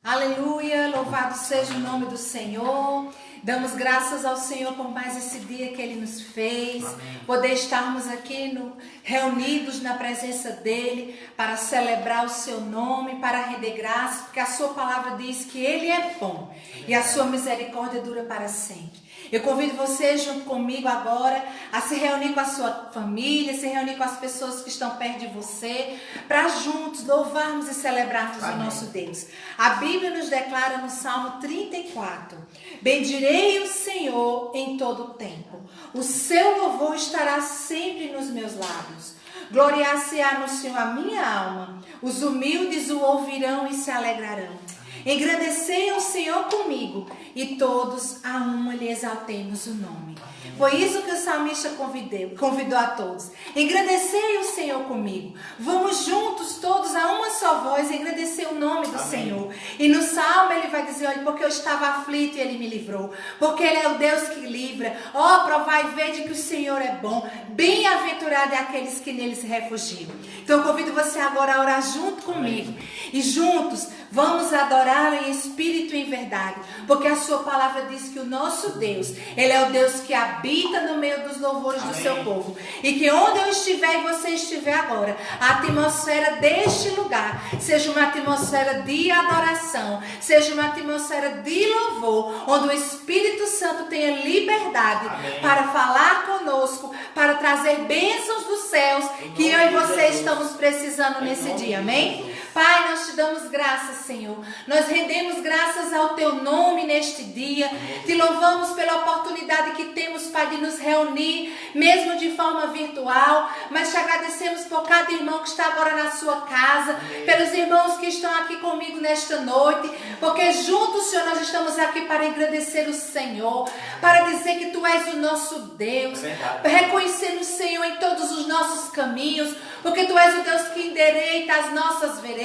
Aleluia, louvado seja o nome do Senhor. Damos graças ao Senhor por mais esse dia que Ele nos fez. Amém. Poder estarmos aqui reunidos na presença dEle para celebrar o seu nome, para render graças, porque a sua palavra diz que Ele é bom e a sua misericórdia dura para sempre. Eu convido você junto comigo agora a se reunir com a sua família, se reunir com as pessoas que estão perto de você, para juntos louvarmos e celebrarmos Amém. O nosso Deus. A Bíblia nos declara no Salmo 34: bendirei o Senhor em todo o tempo, o seu louvor estará sempre nos meus lábios. Gloriar-se-á no Senhor a minha alma, os humildes o ouvirão e se alegrarão. Engrandecei o Senhor comigo e todos a uma lhe exaltemos o nome. Foi isso que o salmista convidou a todos. Engrandecei o Senhor comigo. Vamos juntos todos a uma só voz engrandecer o nome do Amém. Senhor. E no salmo ele vai dizer: olha, porque eu estava aflito e ele me livrou. Porque ele é o Deus que livra. Ó, provai e vede que o Senhor é bom. Bem-aventurado é aqueles que nele se refugiam. Então eu convido você agora a orar junto comigo. Amém. E juntos vamos adorar em espírito e em verdade. Porque a sua palavra diz que o nosso Deus, ele é o Deus que habita no meio dos louvores Amém. Do seu povo. E que onde eu estiver e você estiver agora, a atmosfera deste lugar seja uma atmosfera de adoração, seja uma atmosfera de louvor, onde o Espírito Santo tenha liberdade Amém. Para falar conosco, para trazer bênçãos dos céus que eu e você estamos precisando nesse dia. Amém? Pai, nós te damos graças, Senhor. Nós rendemos graças ao teu nome neste dia. Te louvamos pela oportunidade que temos, Pai, de nos reunir, mesmo de forma virtual. Mas te agradecemos por cada irmão que está agora na sua casa, pelos irmãos que estão aqui comigo nesta noite, porque juntos, Senhor, nós estamos aqui para agradecer o Senhor, para dizer que tu és o nosso Deus, reconhecendo o Senhor em todos os nossos caminhos, porque tu és o Deus que endireita as nossas veredas.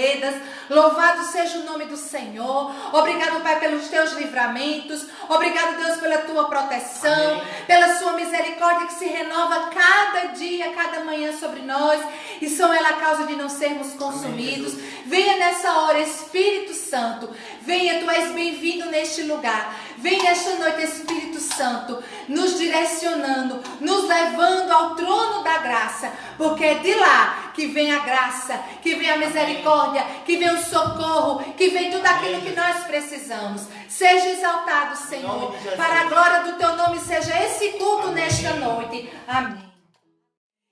Louvado seja o nome do Senhor. Obrigado, Pai, pelos teus livramentos. Obrigado, Deus, pela tua proteção, Amém. Pela sua misericórdia que se renova cada dia, cada manhã sobre nós, e são ela a causa de não sermos consumidos. Amém, venha nessa hora, Espírito Santo. Venha, tu és bem-vindo neste lugar. Vem nesta noite, Espírito Santo, nos direcionando, nos levando ao trono da graça, porque é de lá que vem a graça, que vem a misericórdia, que vem o socorro, que vem tudo aquilo que nós precisamos. Seja exaltado, Senhor, para a glória do teu nome, seja esse culto nesta noite. Amém.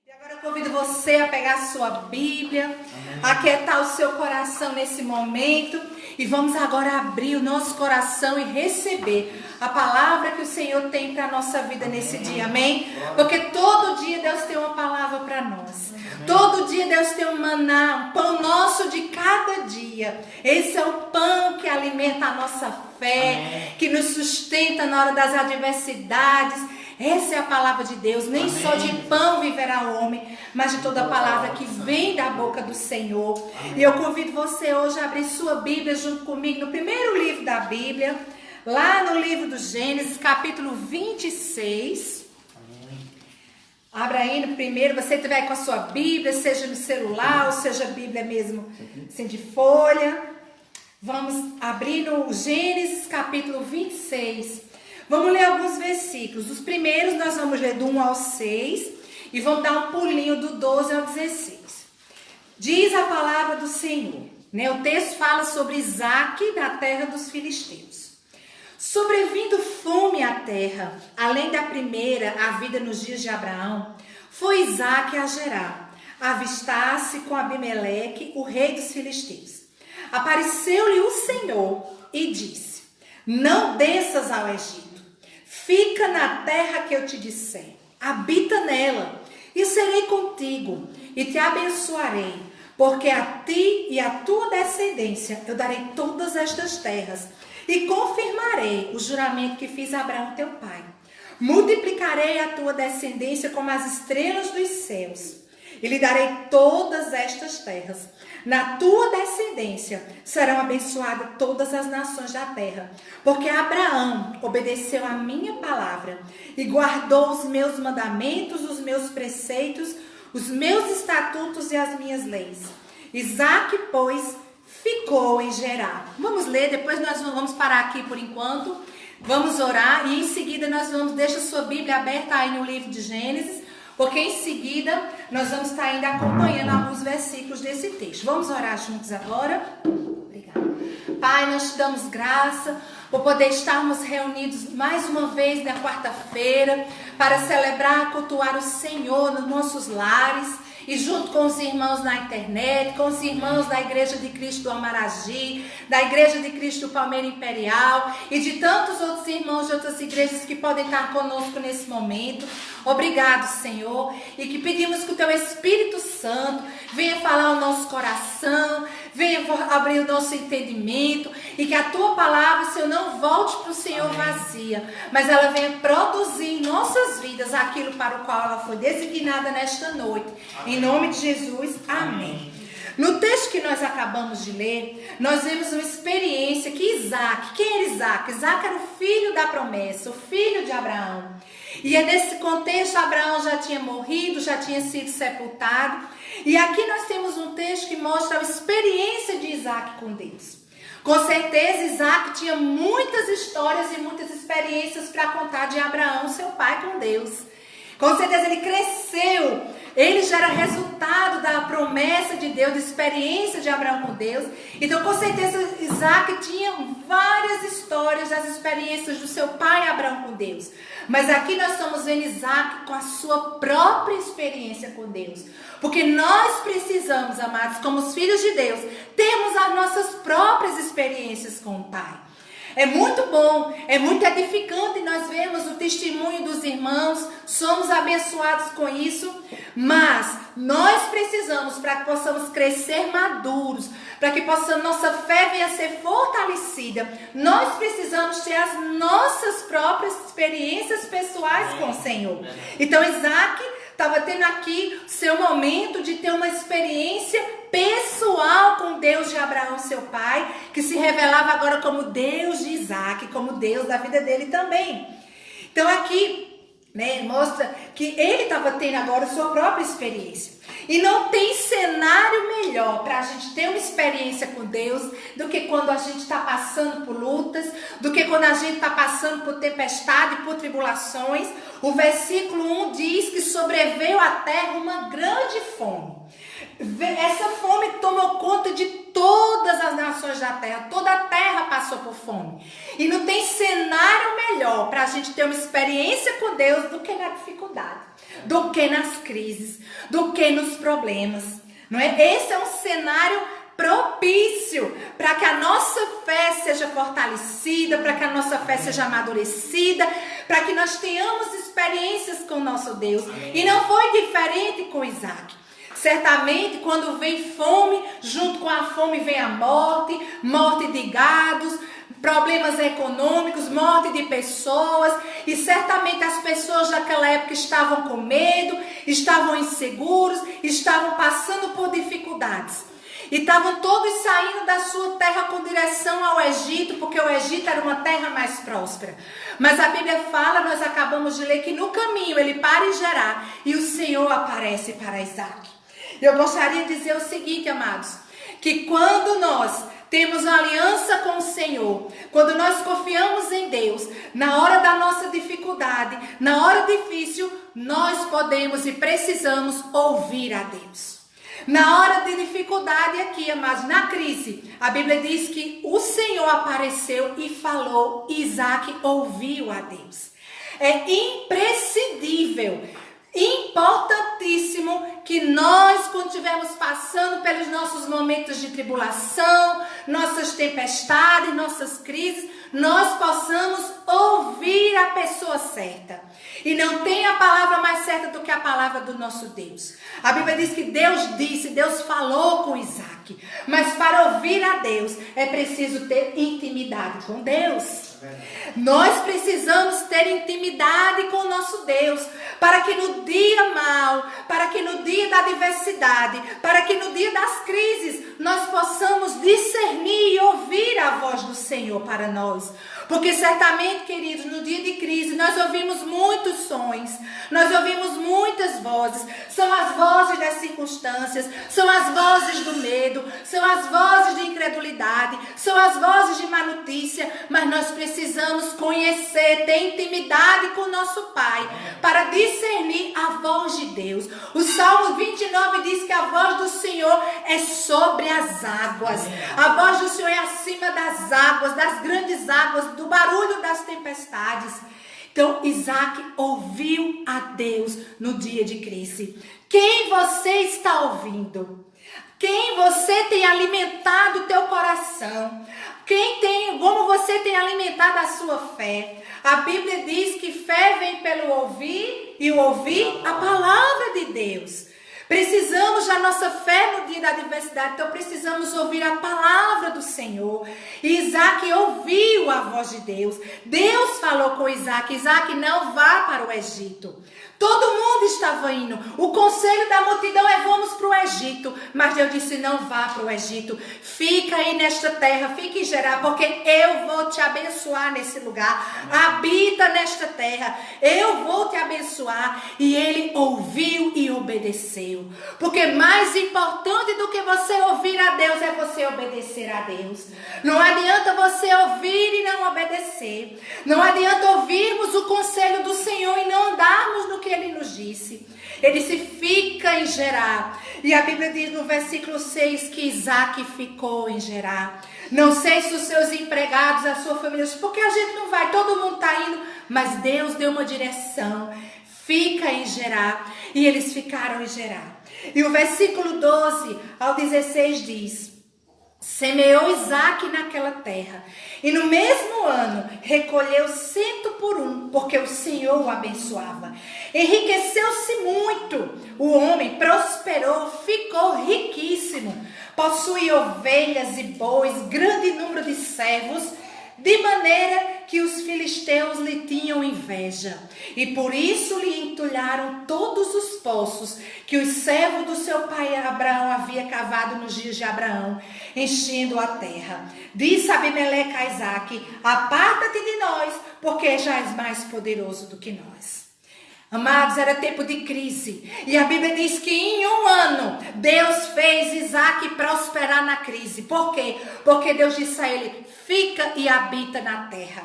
E agora eu convido você a pegar a sua Bíblia, aquietar o seu coração nesse momento, e vamos agora abrir o nosso coração e receber a palavra que o Senhor tem para a nossa vida nesse dia, amém? Porque todo dia Deus tem uma palavra para nós. Todo dia Deus tem um maná, um pão nosso de cada dia. Esse é o pão que alimenta a nossa fé, que nos sustenta na hora das adversidades. Essa é a palavra de Deus. Nem Amém. Só de pão viverá o homem, mas de toda a palavra que vem da boca do Senhor. Amém. E eu convido você hoje a abrir sua Bíblia junto comigo no primeiro livro da Bíblia, lá no livro do Gênesis, capítulo 26. Abra aí no primeiro, você tiver com a sua Bíblia, seja no celular, ou seja a Bíblia mesmo, assim de folha. Vamos abrir no Gênesis, capítulo 26. Vamos ler alguns versículos. Os primeiros nós vamos ler do 1 ao 6 e vamos dar um pulinho do 12 ao 16. Diz a palavra do Senhor, né? O texto fala sobre Isaque na terra dos filisteus. Sobrevindo fome à terra, além da primeira, a vida nos dias de Abraão, foi Isaque a Gerar, avistar-se com Abimeleque, o rei dos filisteus. Apareceu-lhe o Senhor e disse: não desças ao Egito. Fica na terra que eu te disser, habita nela, e serei contigo, e te abençoarei, porque a ti e a tua descendência eu darei todas estas terras, e confirmarei o juramento que fiz a Abraão teu pai. Multiplicarei a tua descendência como as estrelas dos céus, e lhe darei todas estas terras. Na tua descendência serão abençoadas todas as nações da terra, porque Abraão obedeceu a minha palavra e guardou os meus mandamentos, os meus preceitos, os meus estatutos e as minhas leis. Isaque, pois, ficou em Gerar. Vamos ler, depois nós vamos parar aqui por enquanto. Vamos orar e em seguida nós vamos, deixa sua Bíblia aberta aí no livro de Gênesis, porque em seguida nós vamos estar ainda acompanhando alguns versículos desse texto. Vamos orar juntos agora? Obrigada. Pai, nós te damos graça por poder estarmos reunidos mais uma vez na quarta-feira para celebrar, cultuar o Senhor nos nossos lares. E junto com os irmãos na internet, com os irmãos da Igreja de Cristo do Amaragi, da Igreja de Cristo do Palmeira Imperial e de tantos outros irmãos de outras igrejas que podem estar conosco nesse momento. Obrigado, Senhor, e que pedimos que o Teu Espírito Santo venha falar ao nosso coração, venha abrir o nosso entendimento e que a Tua palavra, Senhor, não volte para o Senhor vazia, mas ela venha produzir em nossas vidas aquilo para o qual ela foi designada nesta noite. Em nome de Jesus, amém. No texto que nós acabamos de ler, nós vemos uma experiência que Isaac, quem era Isaac? Isaac era o filho da promessa, o filho de Abraão. E é nesse contexto, Abraão já tinha morrido, já tinha sido sepultado. E aqui nós temos um texto que mostra a experiência de Isaac com Deus. Com certeza, Isaac tinha muitas histórias e muitas experiências para contar de Abraão, seu pai, com Deus. Com certeza ele cresceu. Ele já era resultado da promessa de Deus, da experiência de Abraão com Deus. Então, com certeza, Isaac tinha várias histórias das experiências do seu pai Abraão com Deus. Mas aqui nós estamos vendo Isaac com a sua própria experiência com Deus. Porque nós precisamos, amados, como os filhos de Deus, termos as nossas próprias experiências com o Pai. É muito bom, é muito edificante, nós vemos o testemunho dos irmãos, somos abençoados com isso, mas nós precisamos, para que possamos crescer maduros, para que nossa fé venha a ser fortalecida, nós precisamos ter as nossas próprias experiências pessoais com o Senhor. Então Isaac estava tendo aqui seu momento de ter uma experiência pessoal com Deus de Abraão, seu pai, que se revelava agora como Deus de Isaac, como Deus da vida dele também. Então aqui, mostra que ele estava tendo agora sua própria experiência. E não tem cenário melhor para a gente ter uma experiência com Deus do que quando a gente está passando por lutas, do que quando a gente está passando por tempestade, por tribulações. O versículo 1 diz que sobreveio à terra uma grande fome. Essa fome tomou conta de todas as nações da terra, toda a terra passou por fome. E não tem cenário melhor para a gente ter uma experiência com Deus do que na dificuldade, do que nas crises, do que nos problemas, não é? Esse é um cenário propício para que a nossa fé seja fortalecida, para que a nossa fé seja amadurecida, para que nós tenhamos experiências com o nosso Deus. E não foi diferente com Isaac. Certamente, quando vem fome, junto com a fome vem a morte, morte de gados, problemas econômicos, morte de pessoas. E certamente as pessoas daquela época estavam com medo, estavam inseguros, estavam passando por dificuldades. E estavam todos saindo da sua terra com direção ao Egito, porque o Egito era uma terra mais próspera. Mas a Bíblia fala, nós acabamos de ler, que no caminho ele para em Gerar e o Senhor aparece para Isaac. Eu gostaria de dizer o seguinte, amados, que quando nós temos uma aliança com o Senhor, quando nós confiamos em Deus, na hora da nossa dificuldade, na hora difícil, nós podemos e precisamos ouvir a Deus. Na hora de dificuldade aqui, amados, na crise, a Bíblia diz que o Senhor apareceu e falou, Isaac ouviu a Deus. É imprescindível, importantíssimo que nós, quando estivermos passando pelos nossos momentos de tribulação, nossas tempestades, nossas crises, nós possamos ouvir a pessoa certa. E não tem a palavra mais certa do que a palavra do nosso Deus. A Bíblia diz que Deus disse, Deus falou com Isaac. Mas para ouvir a Deus é preciso ter intimidade com Deus. Nós precisamos ter intimidade com o nosso Deus, para que no dia mau, para que no dia da adversidade, para que no dia das crises, nós possamos discernir e ouvir a voz do Senhor para nós. Porque certamente, queridos, no dia de crise nós ouvimos muitos sons, nós ouvimos muitas vozes. São as vozes das circunstâncias, são as vozes do medo, são as vozes de incredulidade, são as vozes de má notícia, mas nós precisamos conhecer, ter intimidade com o nosso Pai, para discernir a voz de Deus. O Salmo 29 diz que a voz do Senhor é sobre as águas. A voz do Senhor é acima das águas, das grandes águas, do barulho das tempestades. Então, Isaac ouviu a Deus no dia de crise. Quem você está ouvindo? Quem você tem alimentado o teu coração? Como você tem alimentado a sua fé? A Bíblia diz que fé vem pelo ouvir e o ouvir a palavra de Deus. Precisamos da nossa fé no dia da adversidade, então precisamos ouvir a palavra do Senhor. E Isaac ouviu a voz de Deus. Deus falou com Isaac: Isaac, não vá para o Egito. Todo mundo estava indo. O conselho da multidão é: vamos para o Egito. Mas Deus disse: não vá para o Egito. Fica aí nesta terra, fique em Gerar, porque eu vou te abençoar nesse lugar. Habita nesta terra, eu vou te abençoar. E ele ouviu e obedeceu. Porque mais importante do que você ouvir a Deus é você obedecer a Deus. Não adianta você ouvir e não obedecer. Não adianta ouvirmos o conselho do Senhor e não andarmos no que Ele nos disse. Ele disse: fica em Gerar. E a Bíblia diz no versículo 6 que Isaac ficou em Gerar. Não sei se os seus empregados, a sua família, porque a gente não vai, todo mundo está indo, mas Deus deu uma direção: fica em Gerar. E eles ficaram em Gerar. E o versículo 12 ao 16 diz: semeou Isaac naquela terra, e no mesmo ano recolheu 100 por 1, porque o Senhor o abençoava. Enriqueceu-se muito, o homem prosperou, ficou riquíssimo, possuía ovelhas e bois, grande número de servos, de maneira que os filisteus lhe tinham inveja, e por isso lhe entulharam todos os poços que os servos do seu pai Abraão havia cavado nos dias de Abraão, enchendo a terra. Disse Abimeleque a Isaac: aparta-te de nós, porque já és mais poderoso do que nós. Amados, era tempo de crise. E a Bíblia diz que em um ano Deus fez Isaac prosperar na crise. Por quê? Porque Deus disse a ele: fica e habita na terra.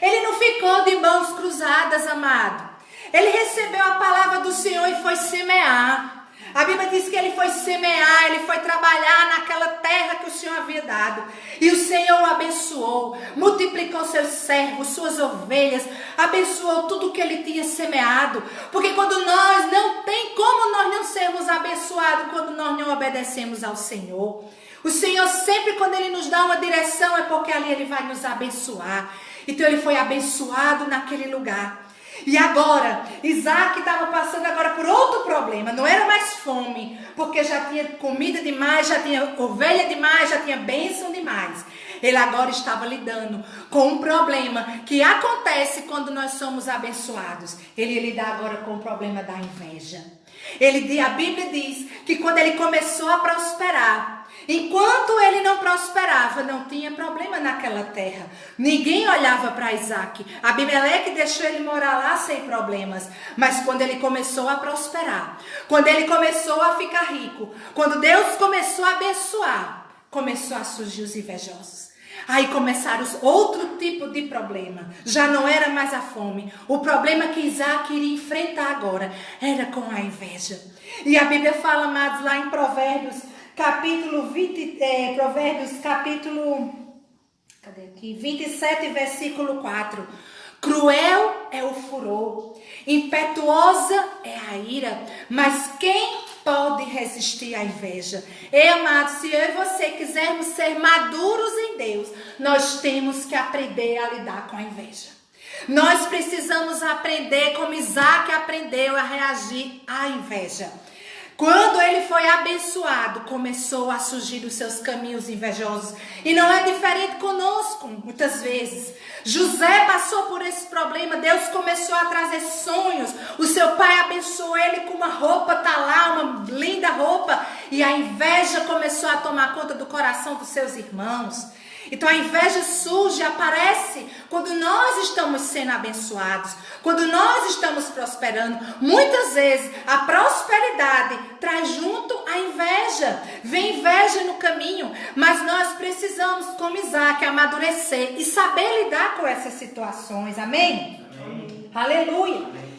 Ele não ficou de mãos cruzadas, amado. Ele recebeu a palavra do Senhor e foi semear. A Bíblia diz que ele foi semear, ele foi trabalhar naquela terra que o Senhor havia dado. E o Senhor o abençoou, multiplicou seus servos, suas ovelhas, abençoou tudo que ele tinha semeado. Porque quando nós não tem como nós não sermos abençoados quando nós não obedecemos ao Senhor. O Senhor sempre, quando Ele nos dá uma direção, é porque ali Ele vai nos abençoar. Então ele foi abençoado naquele lugar. E agora, Isaac estava passando agora por outro problema. Não era mais fome, porque já tinha comida demais, já tinha ovelha demais, já tinha bênção demais. Ele agora estava lidando com um problema que acontece quando nós somos abençoados. Ele ia lidar agora com o problema da inveja. A Bíblia diz que quando ele começou a prosperar, enquanto ele não prosperava, não tinha problema naquela terra. Ninguém olhava para Isaac. Abimeleque deixou ele morar lá sem problemas. Mas quando ele começou a prosperar, quando ele começou a ficar rico, quando Deus começou a abençoar, começou a surgir os invejosos. Aí começaram outro tipo de problema. Já não era mais a fome. O problema que Isaac iria enfrentar agora era com a inveja. E a Bíblia fala, amados, lá em Provérbios, capítulo 27, versículo 4. Cruel é o furor, impetuosa é a ira, mas quem pode resistir à inveja? Amados, se eu e você quisermos ser maduros em Deus, nós temos que aprender a lidar com a inveja. Nós precisamos aprender como Isaac aprendeu a reagir à inveja. Quando ele foi abençoado, começou a surgir os seus caminhos invejosos. E não é diferente conosco, muitas vezes. José passou por esse problema. Deus começou a trazer sonhos. O seu pai abençoou ele com uma roupa, tá lá, uma linda roupa. E a inveja começou a tomar conta do coração dos seus irmãos. Então a inveja surge, aparece quando nós estamos sendo abençoados, quando nós estamos prosperando. Muitas vezes a prosperidade traz junto a inveja. Vem inveja no caminho, mas nós precisamos, como Isaac, amadurecer e saber lidar com essas situações. Amém? Amém. Aleluia. Amém.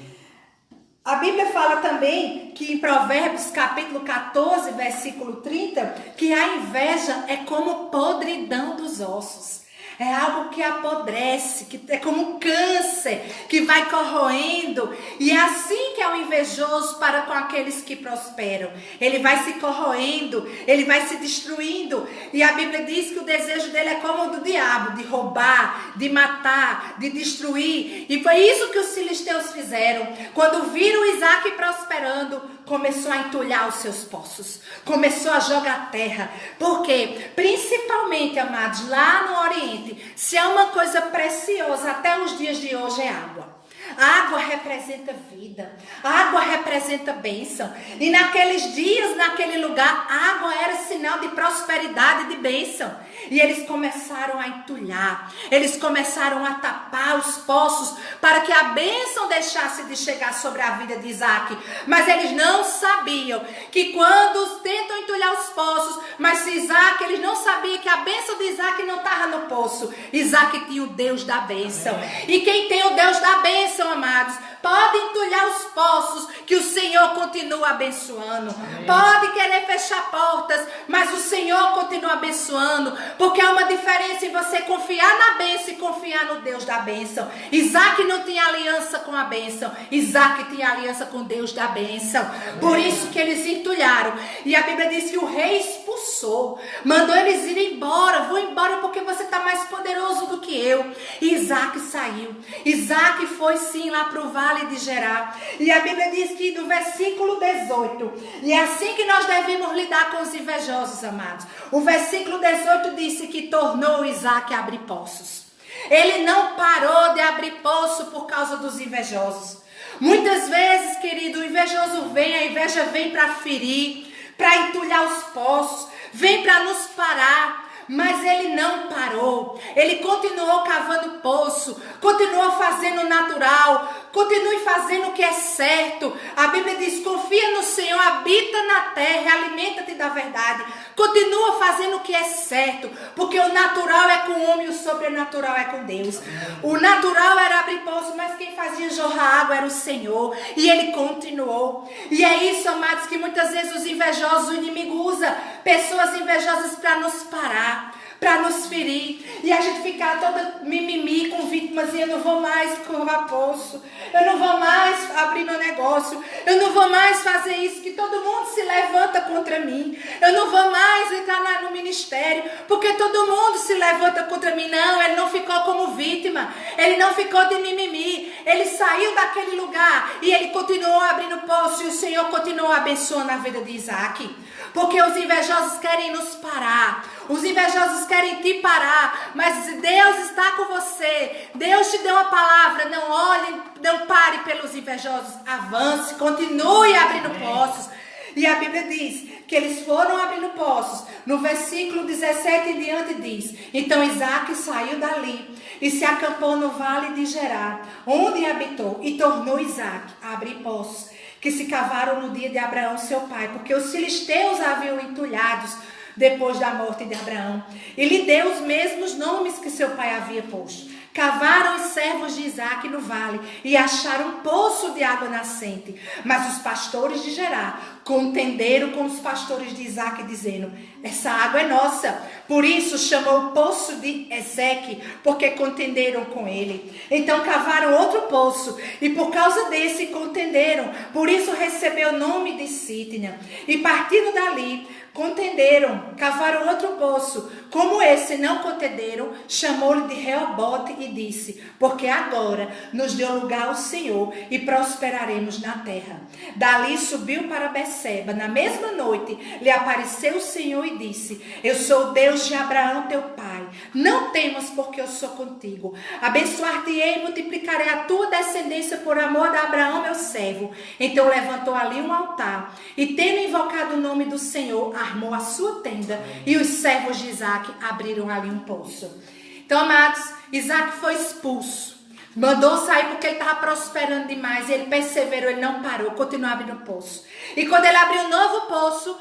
A Bíblia fala também que em Provérbios capítulo 14, versículo 30, que a inveja é como podridão dos ossos. É algo que apodrece, que é como um câncer, que vai corroendo. E é assim que é o invejoso para com aqueles que prosperam. Ele vai se corroendo, ele vai se destruindo. E a Bíblia diz que o desejo dele é como o do diabo, de roubar, de matar, de destruir. E foi isso que os filisteus fizeram. Quando viram Isaac prosperando, começou a entulhar os seus poços, começou a jogar terra. Por quê? Principalmente, amados, lá no Oriente, se há uma coisa preciosa até os dias de hoje é água. A água representa vida, a água representa bênção. E naqueles dias, naquele lugar, a água era sinal de prosperidade e de bênção. E eles começaram a entulhar, eles começaram a tapar os poços para que a bênção deixasse de chegar sobre a vida de Isaac. Mas eles não sabiam que quando tentam entulhar os poços, mas se Isaac, eles não sabiam que a bênção de Isaac não estava no poço. Isaac tinha o Deus da bênção. E quem tem o Deus da bênção, amados, pode entulhar os poços que o Senhor continua abençoando. Amém. Pode querer fechar portas, mas o Senhor continua abençoando, porque há uma diferença em você confiar na bênção e confiar no Deus da bênção. Isaac não tinha aliança com a bênção, Isaac tinha aliança com Deus da bênção. Amém. Por isso que eles entulharam. E a Bíblia diz que o rei expulsou, mandou eles irem embora. Vou embora porque você está mais poderoso do que eu. E Isaac saiu. Isaac foi sim lá para o vale de Gerar. E a Bíblia diz que no versículo 18, e é assim que nós devemos lidar com os invejosos, amados. O versículo 18 disse que tornou Isaac a abrir poços. Ele não parou de abrir poço por causa dos invejosos. Muitas vezes, querido, o invejoso vem, a inveja vem para ferir, para entulhar os poços, vem para nos parar. Mas ele não parou, ele continuou cavando poço, continuou fazendo o natural, continue fazendo o que é certo. A Bíblia diz, confia no Senhor, habita na terra, alimenta-te da verdade. Continua fazendo o que é certo, porque o natural é com o homem e o sobrenatural é com Deus. O natural era abrir poço, mas quem fazia jorrar água era o Senhor. E ele continuou. E é isso, amados, que muitas vezes os invejosos, o inimigo usa pessoas invejosas para nos parar, para nos ferir, e a gente ficar toda mimimi com vítimas, e eu não vou mais cavar poço, eu não vou mais abrir meu negócio, eu não vou mais fazer isso, que todo mundo se levanta contra mim, eu não vou mais entrar no ministério, porque todo mundo se levanta contra mim. Não, ele não ficou como vítima, ele não ficou de mimimi, ele saiu daquele lugar, e ele continuou abrindo poço, e o Senhor continuou abençoando a vida de Isaac. Porque os invejosos querem nos parar, os invejosos querem te parar, mas Deus está com você, Deus te deu uma palavra. Não olhe, não pare pelos invejosos, avance, continue abrindo poços. E a Bíblia diz que eles foram abrindo poços. No versículo 17 em diante diz, então Isaac saiu dali e se acampou no vale de Gerar, onde habitou, e tornou Isaac a abrir poços, que se cavaram no dia de Abraão, seu pai, porque os filisteus haviam entulhados depois da morte de Abraão. E lhe deu os mesmos nomes que seu pai havia posto. Cavaram os servos de Isaac no vale e acharam um poço de água nascente. Mas os pastores de Gerar contenderam com os pastores de Isaac, dizendo, essa água é nossa. Por isso chamou o poço de Ezeque, porque contenderam com ele. Então cavaram outro poço, e por causa desse contenderam. Por isso recebeu o nome de Sitna. E partindo dali, contenderam, cavaram outro poço. Como esse não contenderam, chamou-lhe de Reobote e disse, porque agora nos deu lugar o Senhor e prosperaremos na terra. Dali subiu para Beceba. Na mesma noite lhe apareceu o Senhor e disse, eu sou o Deus de Abraão teu pai. Não temas, porque eu sou contigo. Abençoar-te-ei e multiplicarei a tua descendência por amor de Abraão, meu servo. Então levantou ali um altar e, tendo invocado o nome do Senhor, armou a sua tenda e os servos de Isaac abriram ali um poço. Então, amados, Isaac foi expulso. Mandou sair porque ele estava prosperando demais. E ele perseverou, ele não parou, continuou abrindo o poço. E quando ele abriu um novo poço,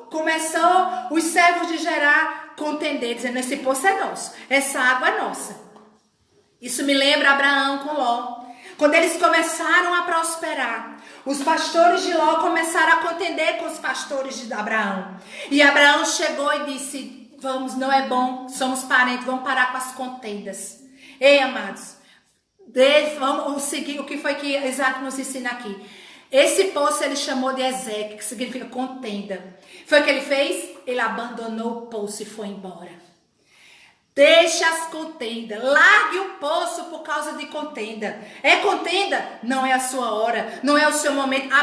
começou os servos de Gerar contender, dizendo: esse poço é nosso, essa água é nossa. Isso me lembra Abraão com Ló. Quando eles começaram a prosperar, os pastores de Ló começaram a contender com os pastores de Abraão. E Abraão chegou e disse: vamos, não é bom, somos parentes, vamos parar com as contendas. Ei, amados, vamos seguir o que foi que Isaac nos ensina aqui. Esse poço ele chamou de Ezeque, que significa contenda. Foi o que ele fez? Ele abandonou o poço e foi embora. Deixa as contendas, largue o poço por causa de contenda. É contenda? Não é a sua hora, não é o seu momento.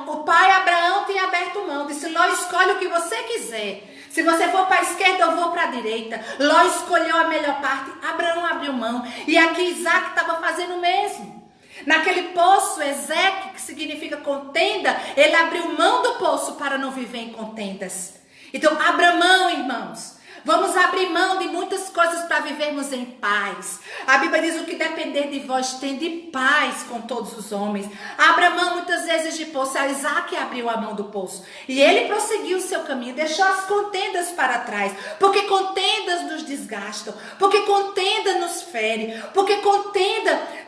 O pai Abraão tem aberto mão, disse: Ló, escolhe o que você quiser. Se você for para a esquerda, eu vou para a direita. Ló escolheu a melhor parte, Abraão abriu mão. E aqui Isaac estava fazendo o mesmo. Naquele poço, Ezeque, que significa contenda, ele abriu mão do poço para não viver em contendas. Então, abra mão, irmãos. Vamos abrir mão de muitas coisas para vivermos em paz. A Bíblia diz: o que depender de vós, tende paz com todos os homens. Abra mão muitas vezes de poço. Isaac abriu a mão do poço. E ele prosseguiu o seu caminho, deixou as contendas para trás. Porque contendas nos desgastam. Porque contenda nos fere. Porque contenda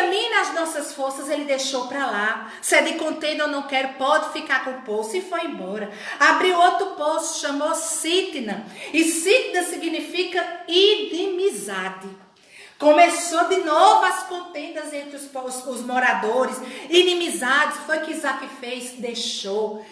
mina as nossas forças. Ele deixou para lá. Se é de contenda, eu não quero, pode ficar com o poço. E foi embora. Abriu outro poço, chamou Sitna. E Sitna significa inimizade. Começou de novo as contendas entre os moradores, inimizades. Foi o que Isaac fez, deixou,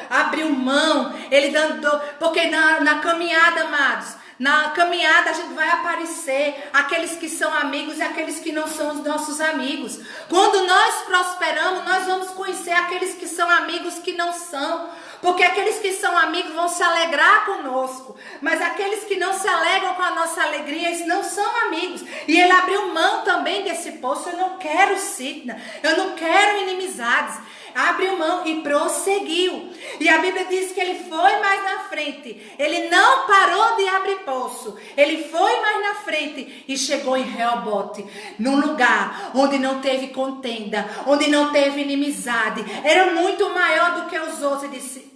abriu mão. Ele andou, porque na caminhada, amados, na caminhada a gente vai aparecer aqueles que são amigos e aqueles que não são os nossos amigos. Quando nós prosperamos, nós vamos conhecer aqueles que são amigos que não são. Porque aqueles que são amigos vão se alegrar conosco. Mas aqueles que não se alegram com a nossa alegria, eles não são amigos. E ele abriu mão também desse poço. Eu não quero Sitna, eu não quero inimizades. Abriu mão e prosseguiu. E a Bíblia diz que ele foi mais na frente. Ele não parou de abrir poço. Ele foi mais na frente e chegou em Reobote, num lugar onde não teve contenda, onde não teve inimizade. Era muito maior do que os outros. E disse: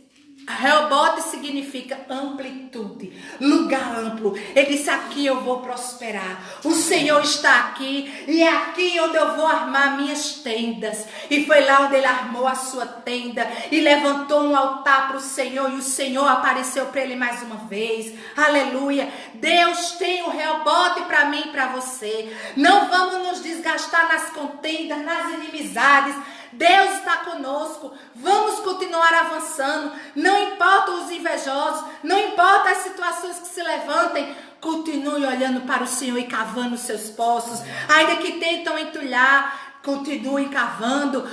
Reobote significa amplitude, lugar amplo. Ele disse: aqui eu vou prosperar. O Senhor está aqui e é aqui onde eu vou armar minhas tendas. E foi lá onde ele armou a sua tenda e levantou um altar para o Senhor. E o Senhor apareceu para ele mais uma vez. Aleluia. Deus tem o Reobote para mim e para você. Não vamos nos desgastar nas contendas, nas inimizades. Deus está conosco, vamos continuar avançando, não importa os invejosos, não importa as situações que se levantem, continue olhando para o Senhor e cavando os seus poços, ainda que tentam entulhar, continue cavando,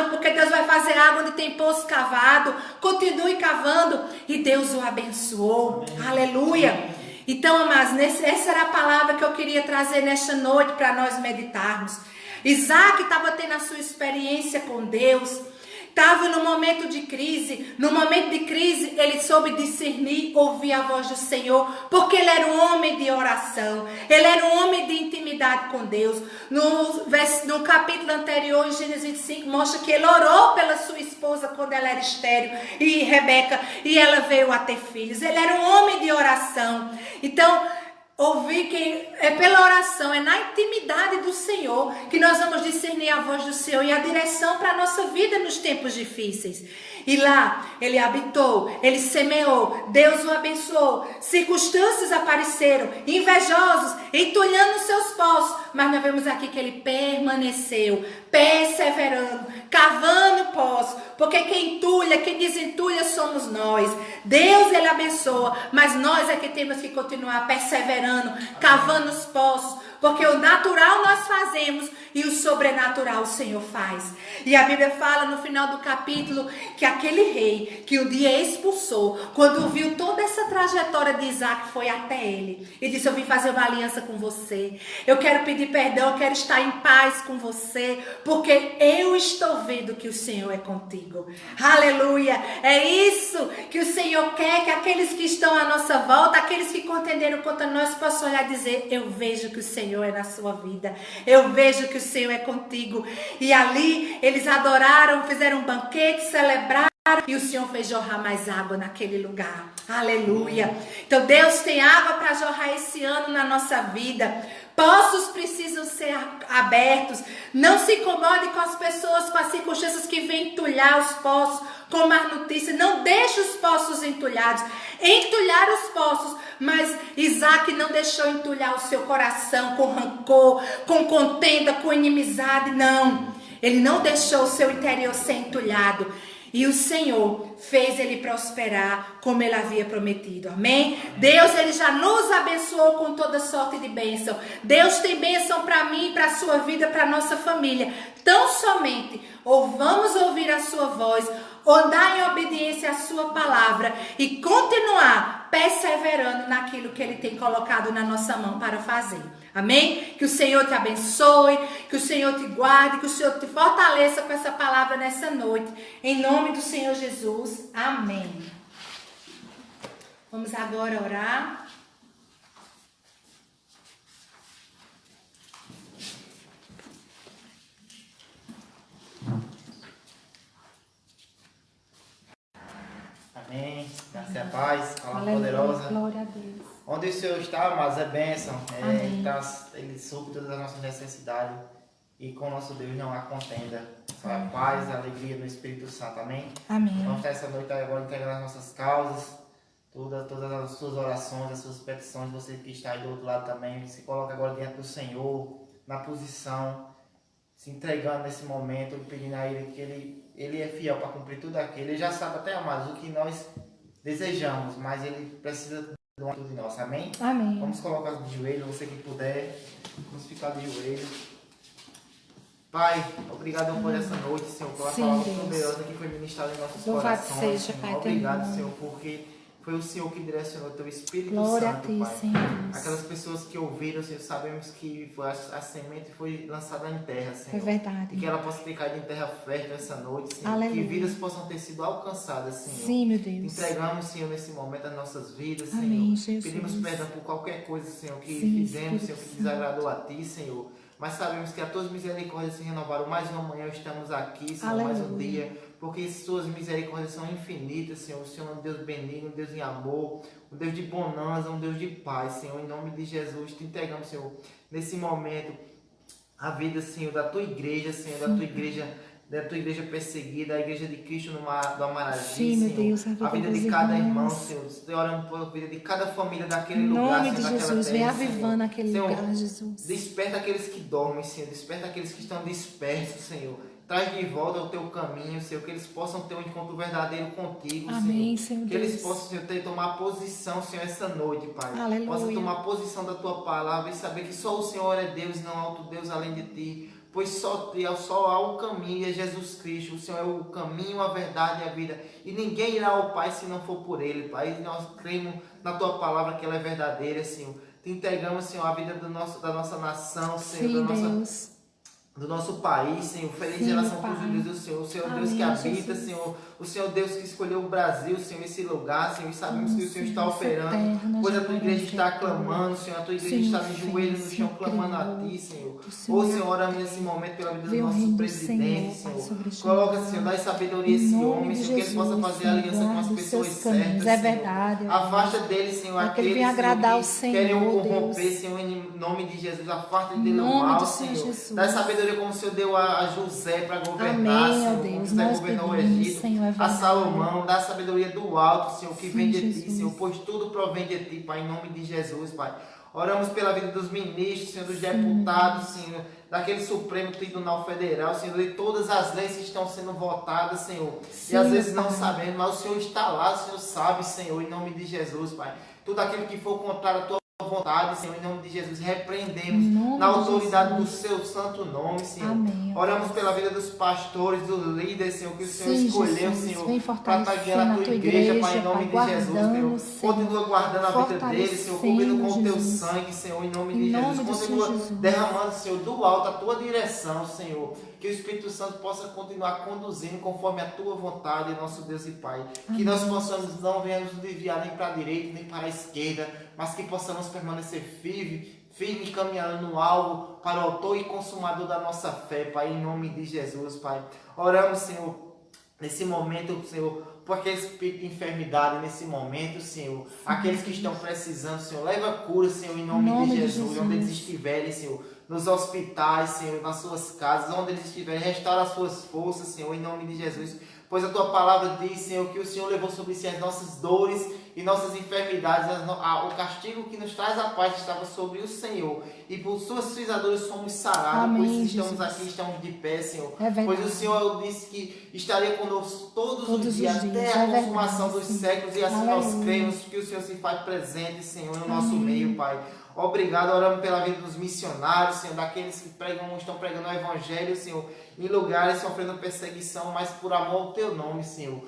porque Deus vai fazer água onde tem poço cavado, continue cavando e Deus o abençoou, aleluia. Então, amados, essa era a palavra que eu queria trazer nesta noite para nós meditarmos. Isaac estava tendo a sua experiência com Deus, estava no momento de crise. No momento de crise, ele soube discernir, ouvir a voz do Senhor, porque ele era um homem de oração, ele era um homem de intimidade com Deus. No capítulo anterior, em Gênesis 25, mostra que ele orou pela sua esposa quando ela era estéril, e Rebeca, e ela veio a ter filhos. Ele era um homem de oração. Então, ouvir que é pela oração, é na intimidade do Senhor que nós vamos discernir a voz do Senhor e a direção para a nossa vida nos tempos difíceis. E lá ele habitou, ele semeou, Deus o abençoou, circunstâncias apareceram, invejosos, entulhando os seus poços, mas nós vemos aqui que ele permaneceu, perseverando, cavando poços, porque quem entulha, quem desentulha somos nós. Deus ele abençoa, mas nós é que temos que continuar perseverando, cavando os poços, porque o natural nós fazemos e o sobrenatural o Senhor faz. E a Bíblia fala no final do capítulo que aquele rei que um dia expulsou, quando viu toda essa trajetória de Isaac, foi até ele e disse: eu vim fazer uma aliança com você, eu quero pedir perdão, eu quero estar em paz com você, porque eu estou vendo que o Senhor é contigo. Aleluia! É isso que o Senhor quer, que aqueles que estão à nossa volta, aqueles que contenderam contra nós, possam olhar e dizer: eu vejo que o Senhor é na sua vida, eu vejo que o Senhor é contigo. E ali eles adoraram, fizeram um banquete, celebraram, e o Senhor fez jorrar mais água naquele lugar. Aleluia! Então Deus tem água para jorrar esse ano na nossa vida. Poços precisam ser abertos. Não se incomode com as pessoas, com as circunstâncias que vêm entulhar os poços, com má notícia. Não deixe os poços entulhados. Entulhar os poços, mas Isaac não deixou entulhar o seu coração com rancor, com contenda, com inimizade. Não, ele não deixou o seu interior ser entulhado. E o Senhor fez ele prosperar como ele havia prometido. Amém? Deus, ele já nos abençoou com toda sorte de bênção. Deus tem bênção para mim, para a sua vida, para a nossa família. Tão somente ou vamos ouvir a sua voz, andar em obediência à sua palavra e continuar perseverando naquilo que ele tem colocado na nossa mão para fazer. Amém? Que o Senhor te abençoe, que o Senhor te guarde, que o Senhor te fortaleça com essa palavra nessa noite. Em nome do Senhor Jesus. Amém. Vamos agora orar. Amém. Graças a paz, palavra poderosa. Glória a Deus. Onde o Senhor está, amados, é bênção. Ele supre todas as nossas necessidades. E com o nosso Deus não há contenda. Só a paz, a alegria do Espírito Santo. Amém? Amém. Vamos estar essa noite agora entregando as nossas causas, todas as suas orações, as suas petições. Você que está aí do outro lado também, se coloca agora diante do Senhor, na posição, se entregando nesse momento, pedindo a Ele que Ele é fiel para cumprir tudo aquilo. Ele já sabe até, amados, o que nós desejamos, mas Ele precisa de uma de nós. Amém? Amém. Vamos colocar de joelho, você que puder. Vamos ficar de joelho. Pai, obrigado por essa noite, Senhor, pela palavra poderosa que foi ministrada em nossos corações. Seja, Senhor. Pai, obrigado, Senhor, porque foi o Senhor que direcionou o Teu Espírito Glória Santo, a ti, Pai. Senhor. Aquelas pessoas que ouviram, Senhor, sabemos que a semente foi lançada em terra, Senhor. É verdade. E que ela possa ter caído em terra fértil essa noite, Senhor. Aleluia. Que vidas possam ter sido alcançadas, Senhor. Sim, meu Deus. Entregamos, Senhor, nesse momento as nossas vidas, Senhor. Amém, Jesus. Pedimos perdão por qualquer coisa, Senhor, que Sim, fizemos, Senhor, que Santo. desagradou a Ti, Senhor. Mas sabemos que a Tuas misericórdias se renovaram mais uma manhã, estamos aqui, Senhor, Aleluia. mais um dia, porque Suas misericórdias são infinitas, Senhor. O Senhor é um Deus benigno, um Deus em amor, um Deus de bonança, um Deus de paz, Senhor. Em nome de Jesus, Te entregamos, Senhor, nesse momento, a vida, Senhor, da Tua igreja, Senhor, da Tua igreja perseguida, a igreja de Cristo do Amaragi, Sim, meu Senhor. Deus, A vida de cada irmão, Senhor. Oramos por vida de cada família daquele lugar, Senhor, Em nome de Jesus, vem avivando aquele lugar, Jesus. Desperta aqueles que dormem, Senhor. Desperta aqueles que estão dispersos, Senhor. Traz de volta ao Teu caminho, Senhor. Que eles possam ter um encontro verdadeiro contigo, Amém, Senhor. Senhor Que eles Deus. possam, Senhor, tomar posição, Senhor, essa noite, Pai. Aleluia. Possam tomar posição da Tua palavra e saber que só o Senhor é Deus e não há outro Deus além de Ti. Pois só há um caminho, é Jesus Cristo. O Senhor é o caminho, a verdade e a vida. E ninguém irá ao Pai se não for por Ele, Pai. E nós cremos na Tua palavra que ela é verdadeira, Senhor. Te entregamos, Senhor, a vida da nossa nação, Senhor, Sim, do nosso país, Senhor. Feliz Sim, geração Pai. para os filhos do Senhor. O Senhor Deus Amém, que habita, Jesus. Senhor. O Senhor Deus que escolheu o Brasil, Senhor, esse lugar, Senhor. E sabemos que o Senhor está Senhor, operando. eterno, Pois a nós Tua igreja está adoramos, clamando, Senhor. A Tua igreja Senhor, está de joelho no chão, Senhor, clamando a Criador. Ti, Senhor. O Senhor Ô, Senhor, oramos nesse momento pela vida do Vê o nosso reino do presidente, Senhor, Pai, Senhor. sobre este Coloca, lugar. Senhor, dá sabedoria a Em esse nome homem, de Senhor, que ele possa Jesus, fazer Senhor, aliança com as guarda os pessoas seus caminhos. certas, É Senhor. verdade, Afasta dele, Senhor, para que ele aqueles, venha agradar Senhor, o que Senhor, querem o corromper, Deus. Senhor, em nome de Jesus. Afasta Em dele o nome mal, do Senhor Senhor. Jesus. Dá sabedoria como o Senhor deu a José para governar, Amém, ó Senhor, como Deus. José Nós governou o pedimos, Egito. Senhor, é A verdade. Salomão, dá a sabedoria do alto, Senhor, que Sim, vem de Ti, Jesus. Senhor, pois tudo provém de Ti, Pai, em nome de Jesus, Pai. Oramos pela vida dos ministros, Senhor, dos deputados, Senhor, daquele Supremo Tribunal Federal, Senhor, de todas as leis que estão sendo votadas, Senhor. Sim, E às vezes Pai. não sabemos, mas o Senhor está lá, o Senhor sabe, Senhor, em nome de Jesus, Pai. Tudo aquilo que for contrário à Tua vontade, Senhor, em nome de Jesus, repreendemos na autoridade do seu santo nome, Senhor. Amém. Oramos pela vida dos pastores, dos líderes, Senhor, que o Senhor escolheu, Jesus, Senhor, para estar guiando a tua igreja, Pai, em nome de Jesus, Senhor. Continua guardando a vida deles, Senhor, cobrindo com o teu sangue, Senhor, em nome de Jesus. Continua derramando, Senhor, do alto a tua direção, Senhor. Que o Espírito Santo possa continuar conduzindo conforme a tua vontade, nosso Deus e Pai. Que nós possamos não venhamos desviar nem para a direita, nem para a esquerda, mas que possamos permanecer firme caminhando no alvo para o autor e consumador da nossa fé, Pai, em nome de Jesus, Pai. Oramos, Senhor, nesse momento, Senhor, por aquele espírito de enfermidade nesse momento, Senhor. Aqueles que estão precisando, Senhor, leva cura, Senhor, em nome de Jesus, onde eles estiverem, Senhor. Nos hospitais, Senhor, nas suas casas, onde eles estiverem, restaura as suas forças, Senhor, em nome de Jesus. Pois a tua palavra diz, Senhor, que o Senhor levou sobre si as nossas dores e nossas enfermidades. O castigo que nos traz a paz estava sobre o Senhor. E por suas pisaduras somos sarados. Amém, por isso estamos aqui, estamos de pé, Senhor. Pois o Senhor disse que estaria conosco todos os dias, até a consumação dos séculos. E assim nós cremos que o Senhor se faz presente, Senhor, no nosso meio, Pai. Obrigado, oramos pela vida dos missionários, Senhor, daqueles que estão pregando o Evangelho, Senhor, em lugares sofrendo perseguição, mas por amor ao teu nome, Senhor.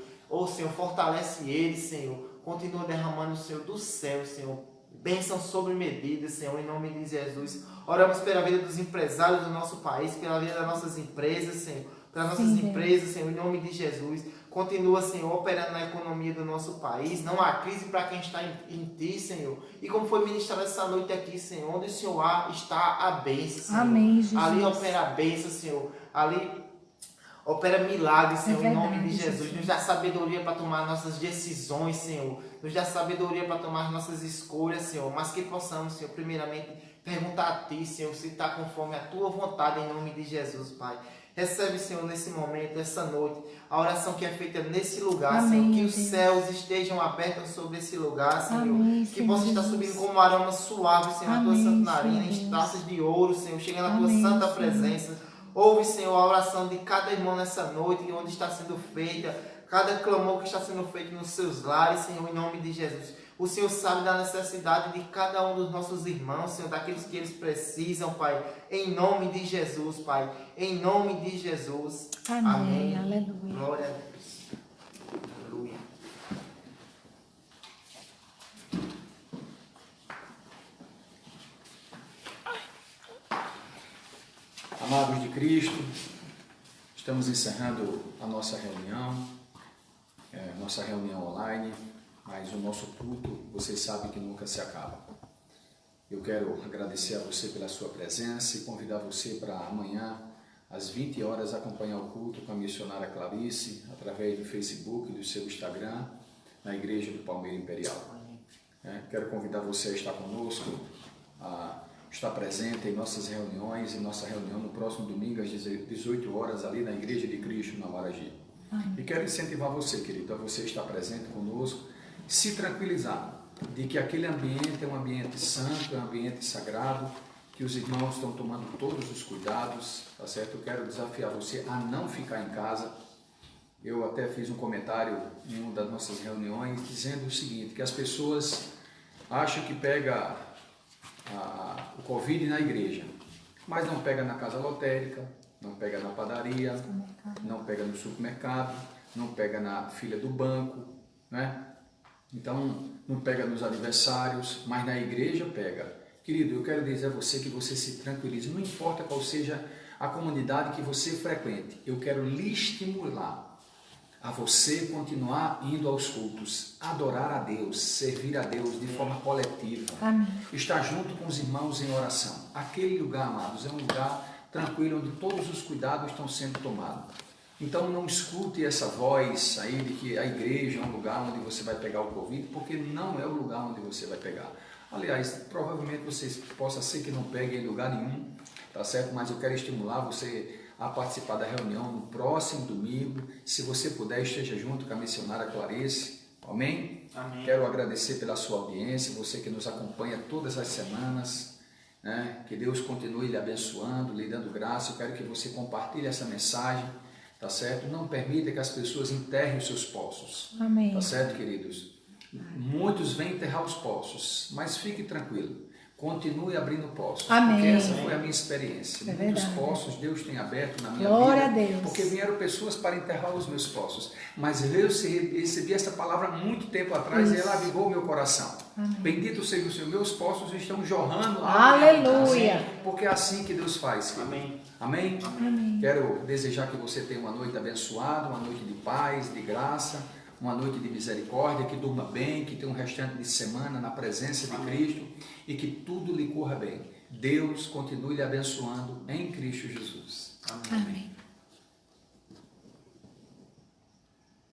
Senhor, fortalece eles, Senhor. Continua derramando, Senhor, do céu, Senhor. Bênção sobre medida, Senhor, em nome de Jesus. Oramos pela vida dos empresários do nosso país, pela vida das nossas empresas, Senhor. Pelas nossas empresas, Senhor, em nome de Jesus. Continua, Senhor, operando na economia do nosso país. Não há crise para quem está em ti, Senhor. E como foi ministrado essa noite aqui, Senhor, onde o Senhor está a bênção, Senhor. Amém, Jesus. Ali opera a bênção, Senhor. Ali opera milagres, Senhor, em nome de Jesus. Nos dá sabedoria para tomar nossas decisões, Senhor. Nos dá sabedoria para tomar nossas escolhas, Senhor. Mas que possamos, Senhor, primeiramente perguntar a Ti, Senhor, se está conforme a Tua vontade, em nome de Jesus, Pai. Recebe, Senhor, nesse momento, essa noite, a oração que é feita nesse lugar, Amém, Senhor. Que os céus estejam abertos sobre esse lugar, Senhor. Amém, que Senhor, possa estar subindo como um aroma suave, Senhor, na Tua santa narina, em taças de ouro, Senhor, chegando na Tua santa presença. Ouve, Senhor, a oração de cada irmão nessa noite, onde está sendo feita, cada clamor que está sendo feito nos seus lares, Senhor, em nome de Jesus. O Senhor sabe da necessidade de cada um dos nossos irmãos, Senhor, daqueles que eles precisam, Pai. Em nome de Jesus, Pai. Em nome de Jesus. Amém. Amém. Aleluia. Glória a Deus. Aleluia. Amados de Cristo, estamos encerrando a nossa reunião online, mas o nosso culto, vocês sabem que nunca se acaba. Eu quero agradecer a você pela sua presença e convidar você para amanhã, às 20 horas, acompanhar o culto com a missionária Clarice, através do Facebook, do seu Instagram, na Igreja do Palmeira Imperial. Quero convidar você a estar conosco, a estar presente em nossas reuniões, em nossa reunião no próximo domingo, às 18 horas, ali na Igreja de Cristo, na Maraji. E quero incentivar você, querido, a você estar presente conosco, se tranquilizar de que aquele ambiente é um ambiente santo, é um ambiente sagrado, que os irmãos estão tomando todos os cuidados, tá certo? Eu quero desafiar você a não ficar em casa. Eu até fiz um comentário em uma das nossas reuniões dizendo o seguinte, que as pessoas acham que pega o Covid na igreja, mas não pega na casa lotérica, não pega na padaria, não pega no supermercado, não pega na fila do banco, né? Então, não pega nos aniversários, mas na igreja pega. Querido, eu quero dizer a você que você se tranquilize, não importa qual seja a comunidade que você frequente, eu quero lhe estimular a você continuar indo aos cultos, adorar a Deus, servir a Deus de forma coletiva, Amém. Estar junto com os irmãos em oração. Aquele lugar, amados, é um lugar tranquilo onde todos os cuidados estão sendo tomados. Então não escute essa voz aí de que a igreja é um lugar onde você vai pegar o Covid, porque não é o lugar onde você vai pegar. Aliás, provavelmente você possa ser que não pegue em lugar nenhum, tá certo? Mas eu quero estimular você a participar da reunião no próximo domingo. Se você puder, esteja junto com a missionária Clarice. Amém? Amém. Quero agradecer pela sua audiência, você que nos acompanha todas as semanas, né? Que Deus continue lhe abençoando, lhe dando graça. Eu quero que você compartilhe essa mensagem, tá certo? Não permita que as pessoas enterrem os seus poços. Amém. Tá certo, queridos? Muitos vêm enterrar os poços, mas fique tranquilo. Continue abrindo poços. Amém. Porque essa foi a minha experiência. É Muitos verdade. poços Deus tem aberto na minha Glória vida. a Deus. Porque vieram pessoas para enterrar os meus poços. Mas eu recebi essa palavra há muito tempo atrás e ela avivou meu coração. Amém. Bendito seja o Senhor. Meus poços estão jorrando. Aleluia. Porque é assim que Deus faz. Querido. Amém. Amém? Amém. Quero desejar que você tenha uma noite abençoada, uma noite de paz, de graça, uma noite de misericórdia, que durma bem, que tenha um restante de semana na presença de Cristo e que tudo lhe corra bem. Deus continue lhe abençoando em Cristo Jesus. Amém.